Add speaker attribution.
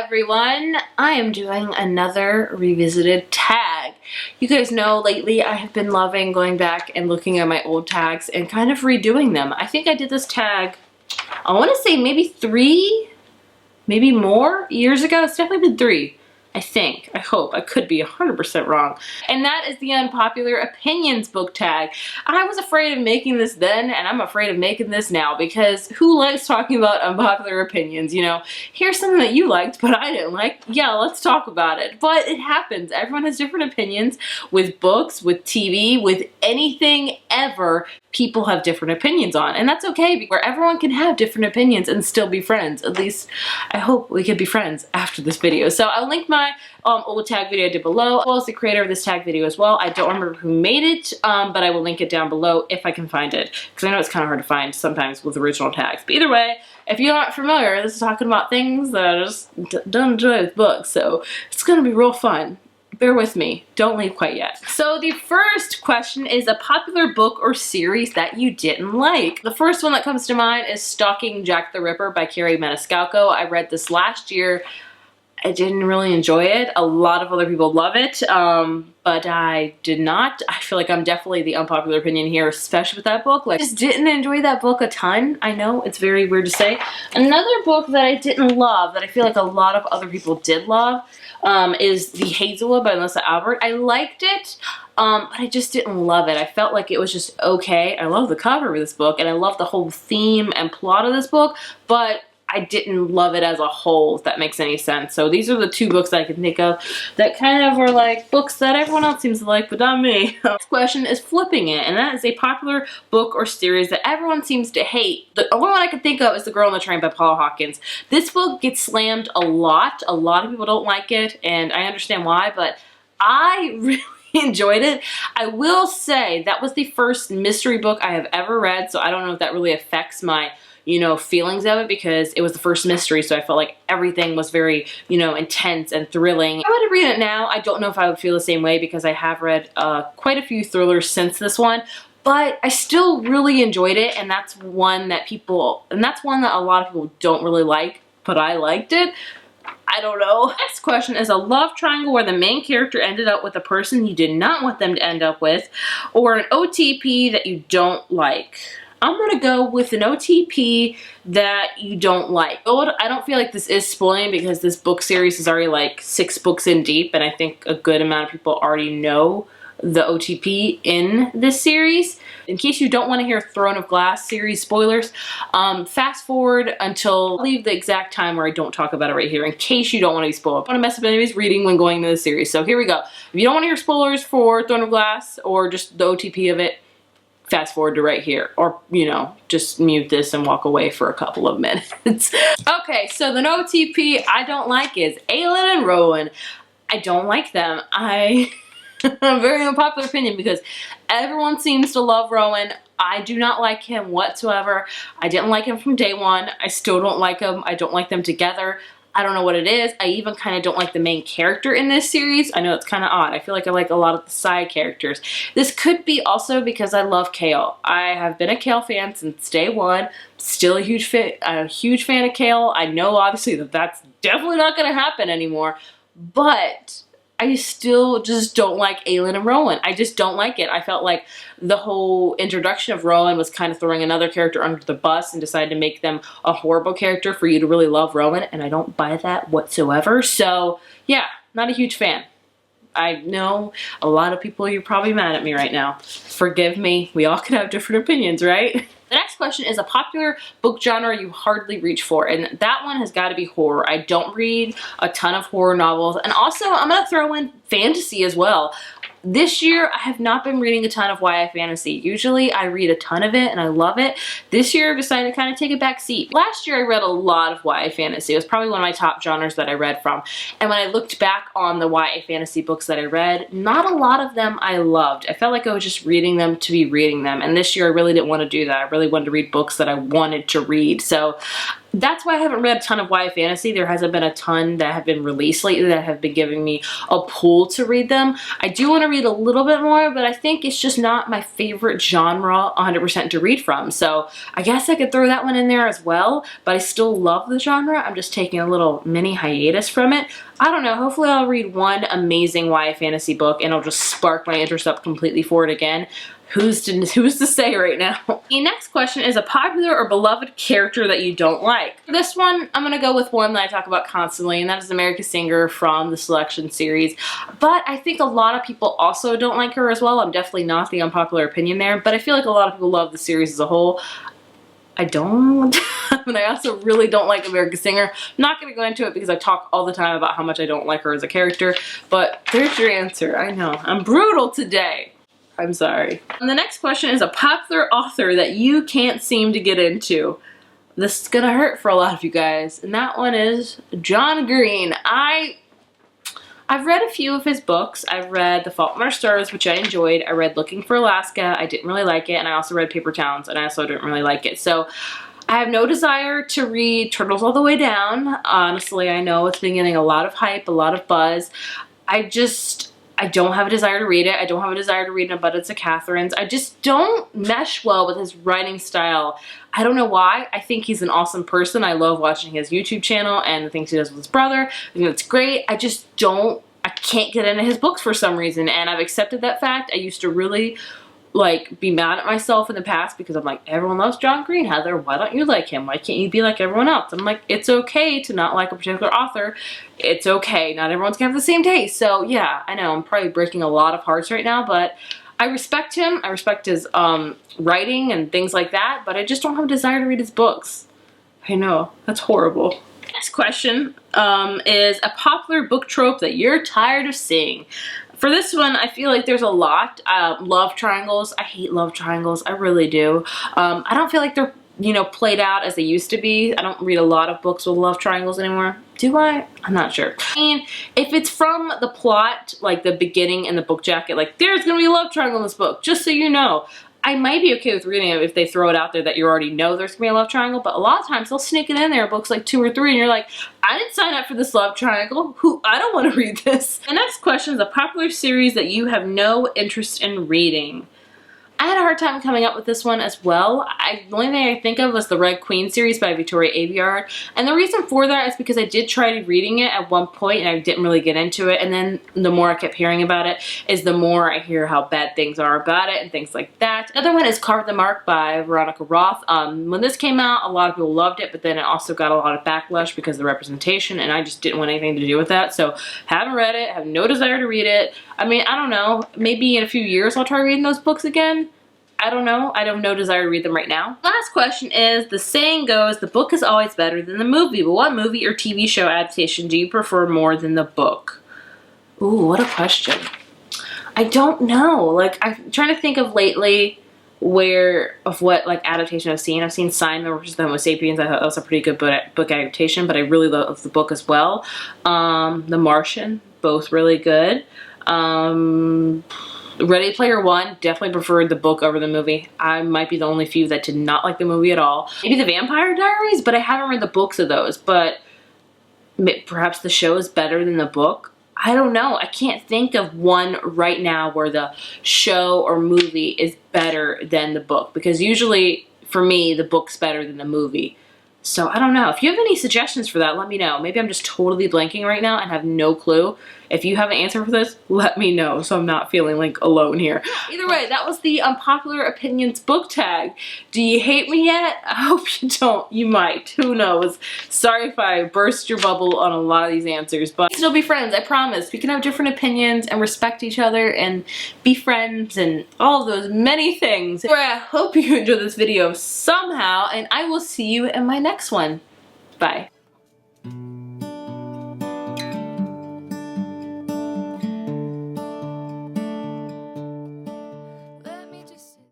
Speaker 1: everyone, I am doing another revisited tag. You guys know lately I have been loving going back and looking at my old tags and kind of redoing them. I think I did this tag, I want to say maybe 3, maybe more years ago. It's definitely been 3. I think, I hope, I could be 100% wrong. And that is the Unpopular Opinions book tag. I was afraid of making this then, and I'm afraid of making this now, because who likes talking about unpopular opinions, you know? Here's something that you liked, but I didn't like. Yeah, let's talk about it. But it happens. Everyone has different opinions with books, with TV, with anything ever. People have different opinions on, and that's okay, where everyone can have different opinions and still be friends. At least I hope we could be friends after this video. So I'll link my old tag video I did below, as well as the creator of this tag video as well. I don't remember who made it, but I will link it down below if I can find it, because I know it's kind of hard to find sometimes with original tags. But either way, if you're not familiar, this is talking about things that I just don't enjoy with books, so it's gonna be real fun. Bear with me. Don't leave quite yet. So the first question is a popular book or series that you didn't like. The first one that comes to mind is Stalking Jack the Ripper by Carrie Maniscalco. I read this last year. I didn't really enjoy it. A lot of other people love it, but I did not. I feel like I'm definitely the unpopular opinion here, especially with that book. Like, I just didn't enjoy that book a ton. I know, it's very weird to say. Another book that I didn't love, that I feel like a lot of other people did love, is The Hazelwood by Melissa Albert. I liked it, but I just didn't love it. I felt like it was just okay. I love the cover of this book, and I love the whole theme and plot of this book, but I didn't love it as a whole, if that makes any sense. So these are the 2 books that I can think of that kind of are like books that everyone else seems to like, but not me. This question is flipping it, and that is a popular book or series that everyone seems to hate. The only one I can think of is The Girl on the Train by Paula Hawkins. This book gets slammed a lot. A lot of people don't like it, and I understand why, but I really enjoyed it. I will say that was the first mystery book I have ever read, so I don't know if that really affects my feelings of it, because it was the first mystery, so I felt like everything was very, intense and thrilling. If I were to read it now, I don't know if I would feel the same way, because I have read quite a few thrillers since this one, but I still really enjoyed it, and that's one that a lot of people don't really like, but I liked it. I don't know. Next question is a love triangle where the main character ended up with a person you did not want them to end up with, or an OTP that you don't like. I'm gonna go with an OTP that you don't like. I don't feel like this is spoiling, because this book series is already like 6 books in deep, and I think a good amount of people already know the OTP in this series. In case you don't want to hear Throne of Glass series spoilers, fast forward until, I'll leave the exact time where I don't talk about it right here, in case you don't want to be spoiled. I don't want to mess up anybody's reading when going to the series, so here we go. If you don't want to hear spoilers for Throne of Glass, or just the OTP of it, fast forward to right here, or just mute this and walk away for a couple of minutes. Okay, so the OTP I don't like is Aelin and Rowan. I don't like them. A very unpopular opinion, because everyone seems to love Rowan. I do not like him whatsoever. I didn't like him from day one. I still don't like him. I don't like them together. I don't know what it is. I even kind of don't like the main character in this series. I know it's kind of odd. I feel like I like a lot of the side characters. This could be also because I love Kale. I have been a Kale fan since day one. Still a huge fan of Kale. I know obviously that that's definitely not going to happen anymore, but I still just don't like Aelin and Rowan. I just don't like it. I felt like the whole introduction of Rowan was kind of throwing another character under the bus and decided to make them a horrible character for you to really love Rowan, and I don't buy that whatsoever. So yeah, not a huge fan. I know a lot of people, you're probably mad at me right now. Forgive me. We all can have different opinions, right? The next question is a popular book genre you hardly reach for, and that one has got to be horror. I don't read a ton of horror novels, and also I'm going to throw in fantasy as well. This year, I have not been reading a ton of YA fantasy. Usually, I read a ton of it, and I love it. This year, I've decided to kind of take a back seat. Last year, I read a lot of YA fantasy. It was probably one of my top genres that I read from. And when I looked back on the YA fantasy books that I read, not a lot of them I loved. I felt like I was just reading them to be reading them. And this year, I really didn't want to do that. I really wanted to read books that I wanted to read. So that's why I haven't read a ton of YA fantasy. There hasn't been a ton that have been released lately that have been giving me a pull to read them. I do want to read a little bit more, but I think it's just not my favorite genre 100% to read from. So I guess I could throw that one in there as well, but I still love the genre. I'm just taking a little mini hiatus from it. I don't know, hopefully I'll read one amazing YA fantasy book and it'll just spark my interest up completely for it again. Who's to say right now? The next question is a popular or beloved character that you don't like. For this one, I'm gonna go with one that I talk about constantly, and that is America Singer from the Selection series. But I think a lot of people also don't like her as well. I'm definitely not the unpopular opinion there, but I feel like a lot of people love the series as a whole. I don't, and I also really don't like America Singer. I'm not going to go into it because I talk all the time about how much I don't like her as a character, but there's your answer. I know, I'm brutal today. I'm sorry. And the next question is a popular author that you can't seem to get into. This is gonna hurt for a lot of you guys, and that one is John Green. I've read a few of his books. I've read The Fault in Our Stars, which I enjoyed. I read Looking for Alaska. I didn't really like it, and I also read Paper Towns, and I also didn't really like it. So I have no desire to read Turtles All the Way Down. Honestly, I know it's been getting a lot of hype, a lot of buzz. I don't have a desire to read it. I don't have a desire to read An Abundance of Catherines. I just don't mesh well with his writing style. I don't know why. I think he's an awesome person. I love watching his YouTube channel and the things he does with his brother. I think it's great. I can't get into his books for some reason, and I've accepted that fact. I used to really be mad at myself in the past because I'm like, everyone loves John Green, Heather. Why don't you like him? Why can't you be like everyone else? I'm like, it's okay to not like a particular author. It's okay. Not everyone's gonna have the same taste. So yeah, I know I'm probably breaking a lot of hearts right now, but I respect him. I respect his writing and things like that, but I just don't have a desire to read his books. I know, that's horrible. Next question is a popular book trope that you're tired of seeing. For this one, I feel like there's a lot. Love triangles. I hate love triangles. I really do. I don't feel like they're, played out as they used to be. I don't read a lot of books with love triangles anymore. Do I? I'm not sure. I mean, if it's from the plot, like the beginning and the book jacket, like there's gonna be a love triangle in this book, just so you know. I might be okay with reading it if they throw it out there that you already know there's gonna be a love triangle, but a lot of times they'll sneak it in there in books like 2 or 3 and you're like, I didn't sign up for this love triangle. I don't want to read this. The next question is a popular series that you have no interest in reading. I had a hard time coming up with this one as well. The only thing I think of was the Red Queen series by Victoria Aveyard. And the reason for that is because I did try reading it at one point and I didn't really get into it. And then the more I kept hearing about it is the more I hear how bad things are about it and things like that. Another one is Carve the Mark by Veronica Roth. When this came out, a lot of people loved it, but then it also got a lot of backlash because of the representation and I just didn't want anything to do with that. So haven't read it, have no desire to read it. I mean, I don't know, maybe in a few years I'll try reading those books again. I don't know. I have no desire to read them right now. Last question is, the saying goes, the book is always better than the movie, but what movie or TV show adaptation do you prefer more than the book? Ooh, what a question. I don't know. Like, I'm trying to think of lately what adaptation I've seen. I've seen Simon vs. the Homo sapiens. I thought that was a pretty good book adaptation, but I really love the book as well. The Martian, both really good. Ready Player One, definitely preferred the book over the movie. I might be the only few that did not like the movie at all. Maybe The Vampire Diaries, but I haven't read the books of those, but perhaps the show is better than the book. I don't know. I can't think of one right now where the show or movie is better than the book, because usually, for me, the book's better than the movie. So I don't know. If you have any suggestions for that, let me know. Maybe I'm just totally blanking right now and have no clue. If you have an answer for this, let me know so I'm not feeling like alone here. Either way, that was the Unpopular Opinions book tag. Do you hate me yet? I hope you don't. You might. Who knows? Sorry if I burst your bubble on a lot of these answers, but still be friends, I promise. We can have different opinions and respect each other and be friends and all of those many things. Anyway, I hope you enjoyed this video somehow, and I will see you in my next one. Bye.